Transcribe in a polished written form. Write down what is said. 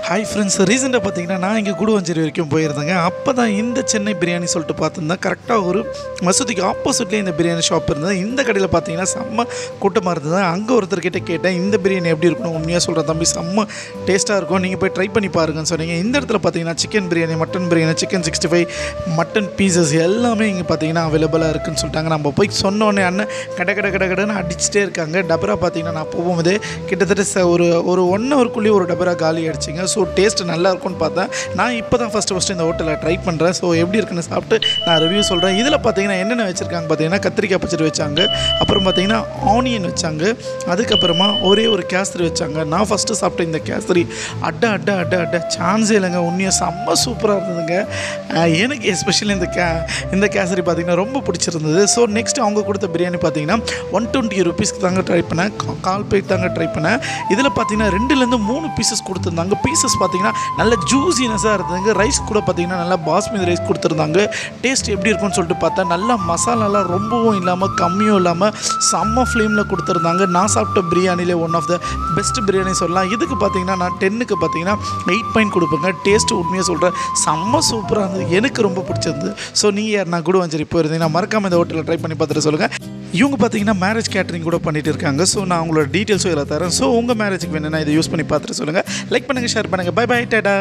Hi friends, ரீசெண்டாக பார்த்தீங்கன்னா நான் இங்கே கூடுவாஞ்சேரி வரைக்கும் போயிருந்தேங்க. அப்போ தான் இந்த சென்னை பிரியாணி சொல்லிட்டு பார்த்துருந்தேன். கரெக்டாக ஒரு மசூதிக்கு ஆப்போசிட்லேயே இந்த பிரியாணி ஷாப் இருந்தது. இந்த கடையில் பார்த்தீங்கன்னா செம்ம கூட்டமாக இருந்தது. அங்கே ஒருத்தர்கிட்ட கேட்டேன், இந்த பிரியாணி எப்படி இருக்கணும்? உண்மையாக சொல்கிறேன் தம்பி, செம்ம டேஸ்ட்டாக இருக்கும், நீங்கள் போய் ட்ரை பண்ணி பாருங்கன்னு சொன்னீங்க. இந்த இடத்துல பார்த்தீங்கன்னா chicken biryani, mutton biryani, chicken 65, mutton pieces எல்லாமே இங்கே பார்த்தீங்கன்னா அவைலபிளாக இருக்குதுன்னு சொல்லிட்டாங்க. நம்ம போய் சொன்னோடனே அண்ணன் கடன்னு அடிச்சுட்டே இருக்காங்க. டபரா பார்த்தீங்கன்னா நான் போகும்போதே கிட்டத்தட்ட ஒரு 1 ஹவருக்குள்ளேயே ஒரு டபரா காலி அடிச்சிங்க. ஸோ டேஸ்ட் நல்லா இருக்கும்னு பார்த்தேன். நான் இப்போ தான் ஃபஸ்ட்டு இந்த ஹோட்டலில் ட்ரை பண்ணுறேன். ஸோ எப்படி இருக்குன்னு சாப்பிட்டு நான் ரிவ்யூ சொல்கிறேன். இதில் பார்த்தீங்கன்னா என்னென்ன வச்சுருக்காங்க பார்த்தீங்கன்னா, கத்திரிக்காய் பச்சடி வச்சாங்க, அப்புறம் பார்த்தீங்கன்னா ஆனியன் வச்சாங்க, அதுக்கப்புறமா ஒரே ஒரு கேசரி வச்சாங்க. நான் ஃபஸ்ட்டு சாப்பிட்ட இந்த கேசரி அட்ட சான்ஸே இல்லைங்க. உண்மையாக செம்ம சூப்பராக இருந்ததுங்க. எனக்கு எஸ்பெஷலி இந்த கேசரி பார்த்தீங்கன்னா ரொம்ப பிடிச்சிருந்தது. ஸோ நெக்ஸ்ட் அவங்க கொடுத்த பிரியாணி பார்த்தீங்கன்னா 120 ருபீஸ்க்கு தாங்க ட்ரை பண்ணேன். கால் பிளேட் தாங்க ட்ரை பண்ணேன். இதில் பார்த்தீங்கன்னா 2லேருந்து 3 பீசஸ் கொடுத்துருந்தாங்க. பீசஸ் பார்த்தீங்கன்னா நல்ல ஜூஸினஸாக இருந்ததுங்க. ரைஸ் கூட பார்த்தீங்கன்னா நல்லா பாஸ்மதி ரைஸ் கொடுத்துருந்தாங்க. டேஸ்ட் எப்படி இருக்குன்னு சொல்லிட்டு பார்த்தா நல்லா மசாலாலாம் ரொம்பவும் இல்லாமல் கம்மியும் இல்லாமல் செம்ம ஃப்ளேமில் கொடுத்துருந்தாங்க. நான் சாப்பிட்ட பிரியாணிலே one of the best biryani சொல்லலாம். இதுக்கு பார்த்தீங்கன்னா நான் 10க்கு பார்த்தீங்கன்னா 8 பாயிண்ட் கொடுப்பேங்க. டேஸ்ட் உண்மையாக சொல்கிறேன் செம்ம சூப்பராக இருந்தது. எனக்கு ரொம்ப பிடிச்சிருந்தது. ஸோ நீங்கள் யார் நான் கூடுவாஞ்சேரி போயிருந்தீங்கன்னா மறக்காமல் இந்த ஹோட்டலில் ட்ரை பண்ணி பார்த்துட்டு சொல்லுங்கள். இவங்க பார்த்தீங்கன்னா மேரேஜ் கேட்டரிங் கூட பண்ணிட்டு இருக்காங்க. ஸோ நான் உங்களோட டீட்டெயில்ஸும் இதில் தரேன். ஸோ உங்கள் மேரேஜுக்கு வேணும்னா இதை யூஸ் பண்ணி பார்த்துட்டு சொல்லுங்கள். லைக் பண்ணுங்கள், ஷேர் பண்ணுங்கள். Bye bye, Tata.